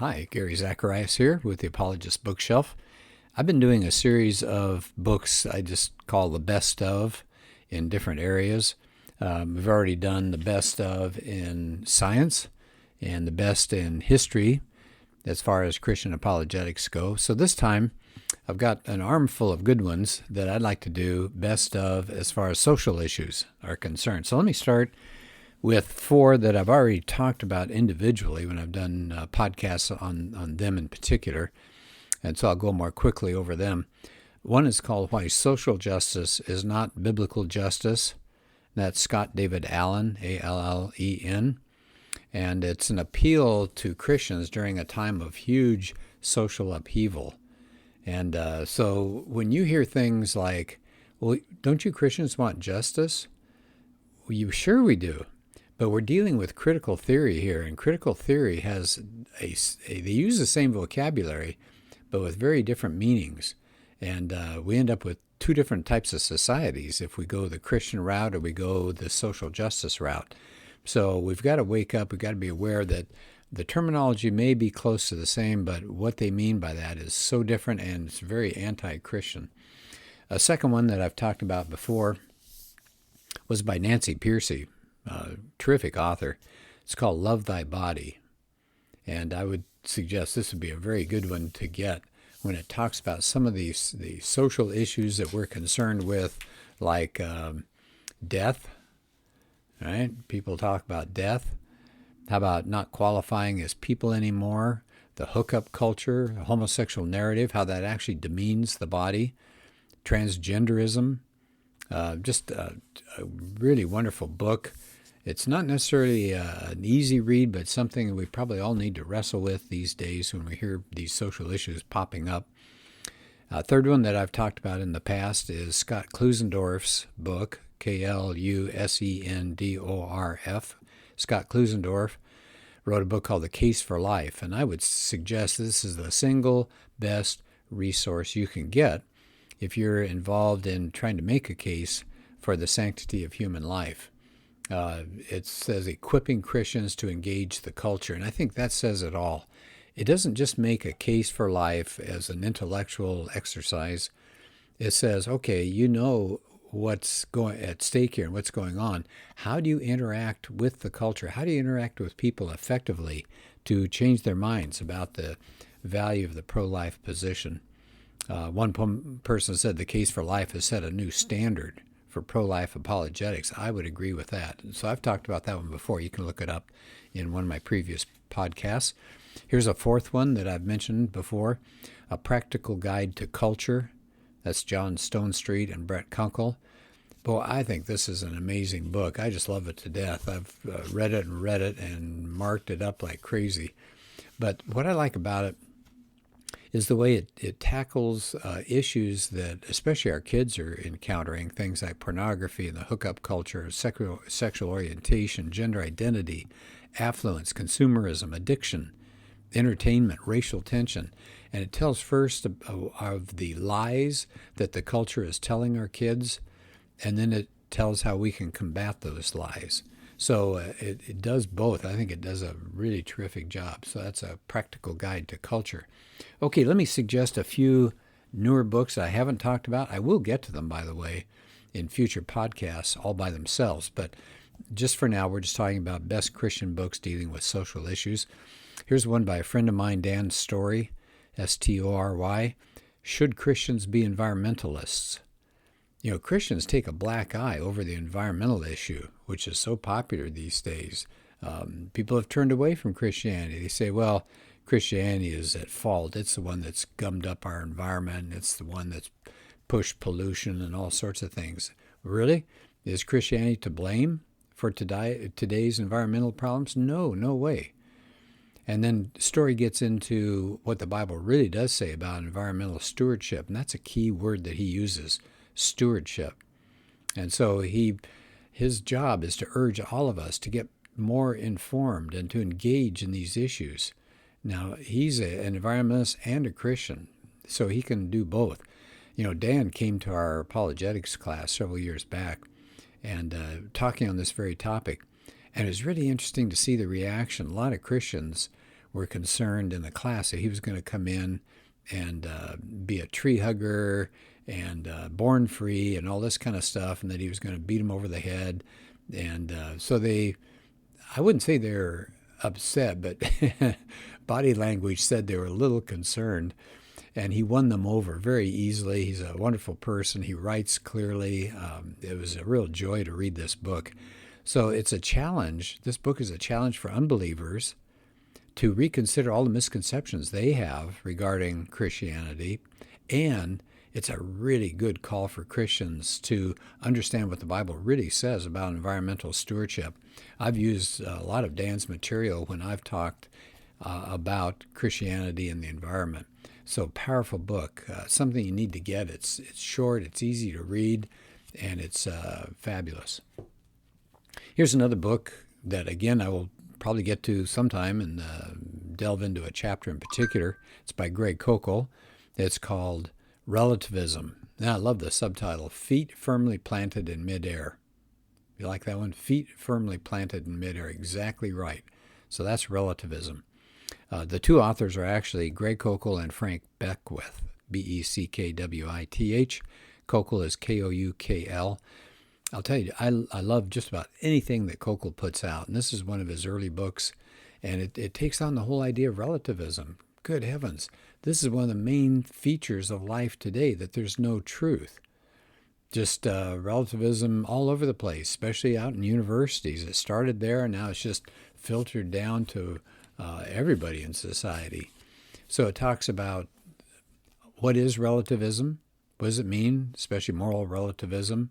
Hi, Gary Zacharias here with the Apologist bookshelf. I've been doing a series of books I just call the best of in different areas. We've already done the best of in science and the best in history as far as Christian apologetics go. So this time I've got an armful of good ones that I'd like to do best of as far as social issues are concerned. So let me start with four that I've already talked about individually when I've done podcasts on them in particular, and so I'll go more quickly over them. One is called Why Social Justice is Not Biblical Justice. That's Scott David Allen, Allen, and it's an appeal to Christians during a time of huge social upheaval. And so when you hear things like, well, don't you Christians want justice? Well, sure we do. But we're dealing with critical theory here, and critical theory has they use the same vocabulary, but with very different meanings. And we end up with two different types of societies if we go the Christian route or we go the social justice route. So we've got to wake up, we've got to be aware that the terminology may be close to the same, but what they mean by that is so different, and it's very anti-Christian. A second one that I've talked about before was by Nancy Pearcey. Terrific author. It's called Love Thy Body. And I would suggest this would be a very good one to get when it talks about some of the social issues that we're concerned with, like death. Right? People talk about death. How about not qualifying as people anymore? The hookup culture, the homosexual narrative, how that actually demeans the body. Transgenderism. Just a really wonderful book. It's not necessarily an easy read, but something we probably all need to wrestle with these days when we hear these social issues popping up. Third one that I've talked about in the past is Scott Klusendorf's book, Klusendorf. Scott Klusendorf wrote a book called The Case for Life, and I would suggest this is the single best resource you can get if you're involved in trying to make a case for the sanctity of human life. It says equipping Christians to engage the culture, and I think that says it all. It doesn't just make a case for life as an intellectual exercise. It says, okay, you know what's going at stake here and what's going on. How do you interact with the culture? How do you interact with people effectively to change their minds about the value of the pro-life position? One person said the Case for Life has set a new standard for pro-life apologetics. I would agree with that. So I've talked about that one before. You can look it up in one of my previous podcasts. Here's a fourth one that I've mentioned before, A Practical Guide to Culture. That's John Stonestreet and Brett Kunkle. Boy, I think this is an amazing book. I just love it to death. I've read it and marked it up like crazy. But what I like about it is the way it tackles issues that especially our kids are encountering, things like pornography and the hookup culture, sexual orientation, gender identity, affluence, consumerism, addiction, entertainment, racial tension. And it tells first of the lies that the culture is telling our kids, and then it tells how we can combat those lies. So it does both. I think it does a really terrific job. So that's A Practical Guide to Culture. Okay, let me suggest a few newer books I haven't talked about. I will get to them, by the way, in future podcasts all by themselves. But just for now, we're just talking about best Christian books dealing with social issues. Here's one by a friend of mine, Dan Story, Story. Should Christians be environmentalists? You know, Christians take a black eye over the environmental issue, which is so popular these days. People have turned away from Christianity. They say, well, Christianity is at fault. It's the one that's gummed up our environment. It's the one that's pushed pollution and all sorts of things. Really? Is Christianity to blame for today's environmental problems? No, no way. And then Story gets into what the Bible really does say about environmental stewardship, and that's a key word that he uses, stewardship. And so his job is to urge all of us to get more informed and to engage in these issues. Now, he's an environmentalist and a Christian, so he can do both. You know, Dan came to our apologetics class several years back and talking on this very topic. And it was really interesting to see the reaction. A lot of Christians were concerned in the class that he was going to come in and be a tree hugger and born free and all this kind of stuff, and that he was going to beat him over the head. And so I wouldn't say they're upset, but body language said they were a little concerned. And he won them over very easily. He's a wonderful person. He writes clearly. It was a real joy to read this book. So it's a challenge. This book is a challenge for unbelievers to reconsider all the misconceptions they have regarding Christianity. And it's a really good call for Christians to understand what the Bible really says about environmental stewardship. I've used a lot of Dan's material when I've talked about Christianity and the environment. So powerful book, something you need to get. It's short, it's easy to read, and it's fabulous. Here's another book that, again, I will probably get to sometime and delve into a chapter in particular. It's by Greg Koukl. It's called Relativism. Now, I love the subtitle, Feet Firmly Planted in Midair. You like that one? Feet firmly planted in midair. Exactly right. So that's relativism. The two authors are actually Greg Koukl and Frank Beckwith, Beckwith. Koukl is Koukl. I'll tell you, I love just about anything that Koukl puts out, and this is one of his early books, and it takes on the whole idea of relativism. Good heavens. This is one of the main features of life today, that there's no truth. Just relativism all over the place, especially out in universities. It started there, and now it's just filtered down to everybody in society. So it talks about what is relativism, what does it mean, especially moral relativism,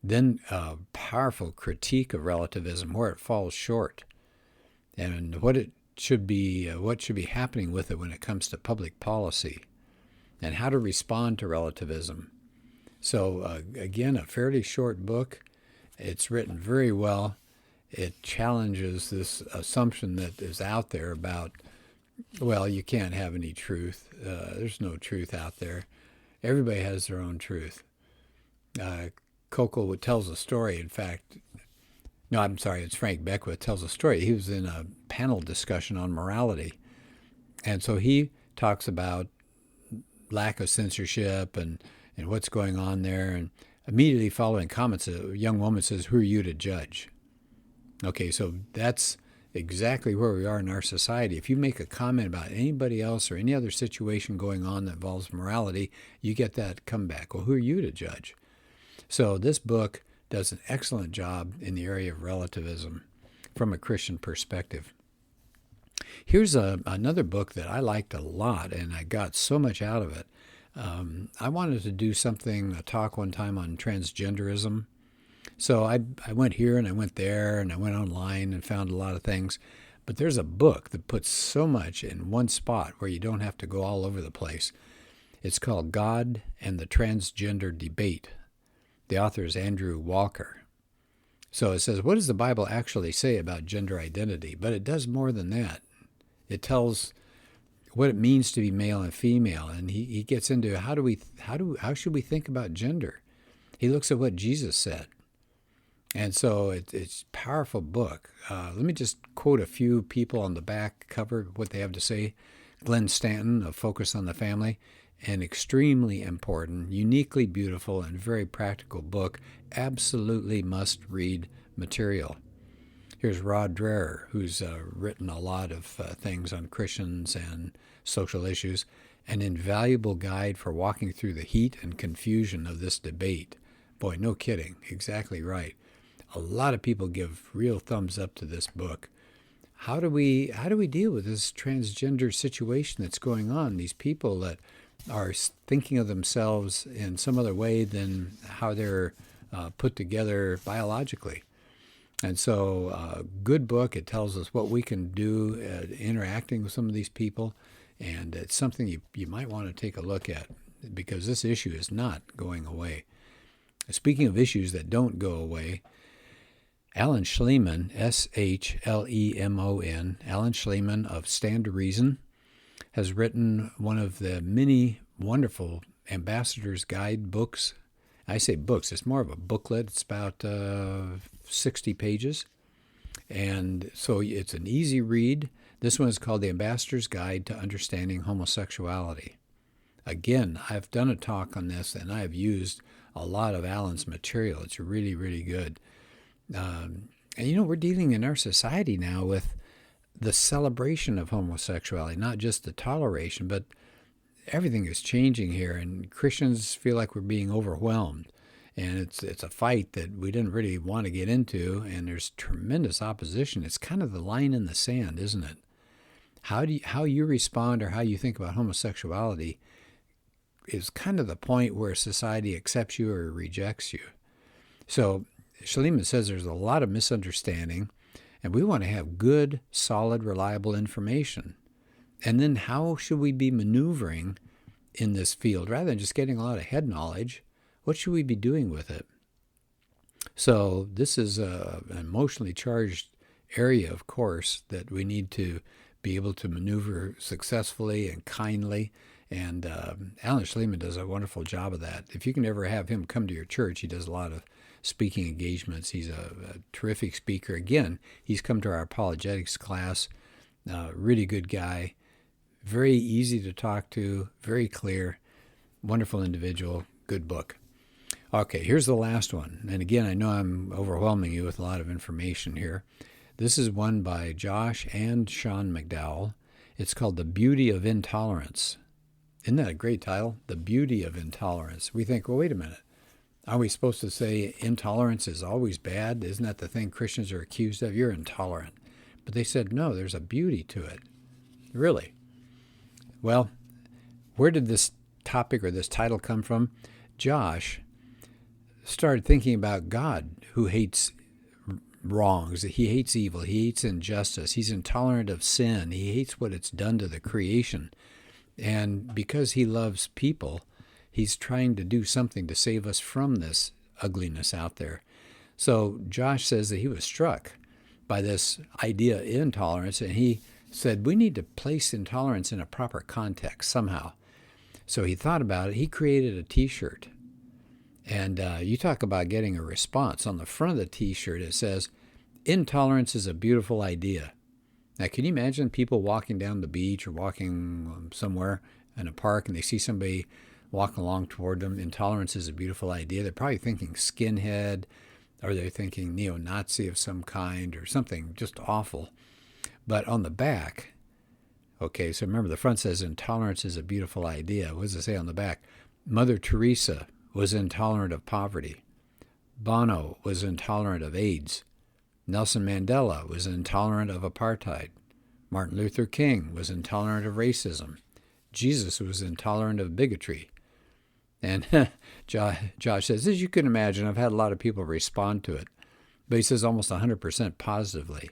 then a powerful critique of relativism, where it falls short, and what should be happening with it when it comes to public policy, and how to respond to relativism. So again, a fairly short book. It's written very well. It challenges this assumption that is out there about, well, you can't have any truth. There's no truth out there. Everybody has their own truth. Koukl tells a story. In fact, no, I'm sorry, it's Frank Beckwith tells a story. He was in a panel discussion on morality. And so he talks about lack of censorship and what's going on there. And immediately following comments, a young woman says, "Who are you to judge?" Okay, so that's exactly where we are in our society. If you make a comment about anybody else or any other situation going on that involves morality, you get that comeback. Well, who are you to judge? So this book does an excellent job in the area of relativism from a Christian perspective. Here's another book that I liked a lot, and I got so much out of it. I wanted to do a talk one time on transgenderism. So I went here and I went there and I went online and found a lot of things. But there's a book that puts so much in one spot where you don't have to go all over the place. It's called God and the Transgender Debate. The author is Andrew Walker. So it says, what does the Bible actually say about gender identity? But it does more than that. It tells what it means to be male and female, and he gets into how should we think about gender. He looks at what Jesus said. And so it's a powerful book. Let me just quote a few people on the back cover, what they have to say. Glenn Stanton of Focus on the Family, an extremely important, uniquely beautiful, and very practical book. Absolutely must-read material. Here's Rod Dreher, who's written a lot of things on Christians and social issues, an invaluable guide for walking through the heat and confusion of this debate. Boy, no kidding. Exactly right. A lot of people give real thumbs up to this book. How do we deal with this transgender situation that's going on? These people that are thinking of themselves in some other way than how they're put together biologically. And so, good book. It tells us what we can do interacting with some of these people, and it's something you might want to take a look at, because this issue is not going away. Speaking of issues that don't go away, Alan Schleman, Schlemon, Alan Schleman of Stand to Reason, has written one of the many wonderful Ambassador's Guide books. I say books, it's more of a booklet. It's about 60 pages. And so it's an easy read. This one is called The Ambassador's Guide to Understanding Homosexuality. Again, I've done a talk on this, and I have used a lot of Alan's material. It's really, really good. And we're dealing in our society now with the celebration of homosexuality, not just the toleration, but everything is changing here, and Christians feel like we're being overwhelmed. And it's a fight that we didn't really want to get into, and there's tremendous opposition. It's kind of the line in the sand, isn't it? How you respond or how you think about homosexuality is kind of the point where society accepts you or rejects you. So Schliemann says there's a lot of misunderstanding, and we want to have good, solid, reliable information. And then how should we be maneuvering in this field? Rather than just getting a lot of head knowledge, what should we be doing with it? So this is an emotionally charged area, of course, that we need to be able to maneuver successfully and kindly. And Alan Schliemann does a wonderful job of that. If you can ever have him come to your church, he does a lot of speaking engagements. He's a terrific speaker. Again, he's come to our apologetics class. Really good guy. Very easy to talk to. Very clear. Wonderful individual. Good book. Okay, here's the last one. And again, I know I'm overwhelming you with a lot of information here. This is one by Josh and Sean McDowell. It's called The Beauty of Intolerance. Isn't that a great title? The Beauty of Intolerance. We think, well, wait a minute. Are we supposed to say intolerance is always bad? Isn't that the thing Christians are accused of? You're intolerant. But they said, no, there's a beauty to it. Really? Well, where did this topic or this title come from? Josh started thinking about God, who hates wrongs. He hates evil. He hates injustice. He's intolerant of sin. He hates what it's done to the creation. And because he loves people, he's trying to do something to save us from this ugliness out there. So Josh says that he was struck by this idea of intolerance, and he said, we need to place intolerance in a proper context somehow. So he thought about it. He created a T-shirt. And you talk about getting a response. On the front of the T-shirt, it says, intolerance is a beautiful idea. Now, can you imagine people walking down the beach or walking somewhere in a park and they see somebody walking along toward them? Intolerance is a beautiful idea. They're probably thinking skinhead, or they're thinking neo-Nazi of some kind or something just awful. But on the back, okay, so remember the front says intolerance is a beautiful idea. What does it say on the back? Mother Teresa was intolerant of poverty. Bono was intolerant of AIDS. Nelson Mandela was intolerant of apartheid. Martin Luther King was intolerant of racism. Jesus was intolerant of bigotry. And Josh says, as you can imagine, I've had a lot of people respond to it. But he says almost 100% positively.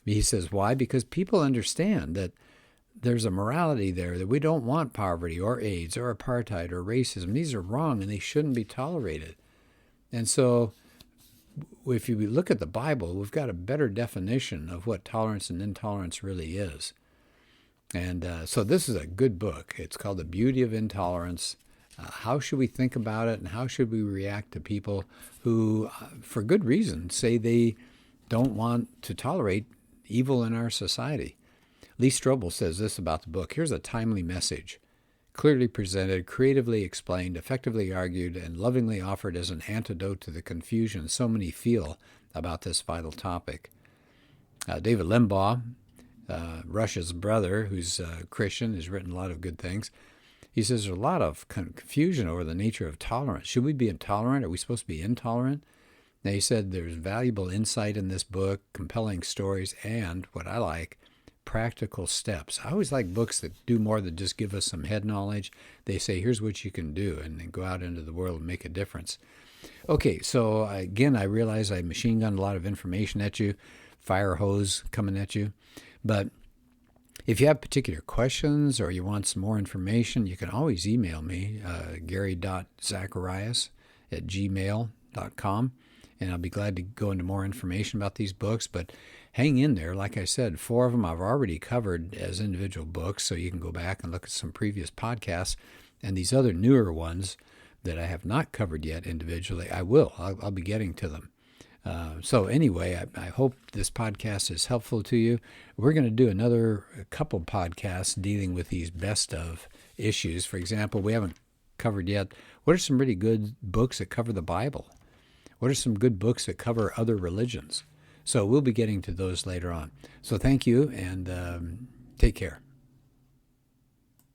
He says, why? Because people understand that there's a morality there, that we don't want poverty or AIDS or apartheid or racism. These are wrong and they shouldn't be tolerated. And so if you look at the Bible, we've got a better definition of what tolerance and intolerance really is. And so this is a good book. It's called The Beauty of Intolerance. How should we think about it, and how should we react to people who, for good reason, say they don't want to tolerate evil in our society? Lee Strobel says this about the book. Here's a timely message, clearly presented, creatively explained, effectively argued, and lovingly offered as an antidote to the confusion so many feel about this vital topic. David Limbaugh, Rush's brother, who's a Christian, has written a lot of good things. He says there's a lot of confusion over the nature of tolerance. Should we be intolerant? Are we supposed to be intolerant? Now, he said there's valuable insight in this book, compelling stories, and what I like, practical steps. I always like books that do more than just give us some head knowledge. They say, here's what you can do, and then go out into the world and make a difference. Okay, so again, I realize I machine gunned a lot of information at you, fire hose coming at you, but if you have particular questions or you want some more information, you can always email me, gary.zacharias@gmail.com, and I'll be glad to go into more information about these books. But hang in there. Like I said, 4 of them I've already covered as individual books, so you can go back and look at some previous podcasts. And these other newer ones that I have not covered yet individually, I will. I'll be getting to them. So anyway, I hope this podcast is helpful to you. We're going to do another couple podcasts dealing with these best of issues. For example, we haven't covered yet, what are some really good books that cover the Bible? What are some good books that cover other religions? So we'll be getting to those later on. So thank you, and take care.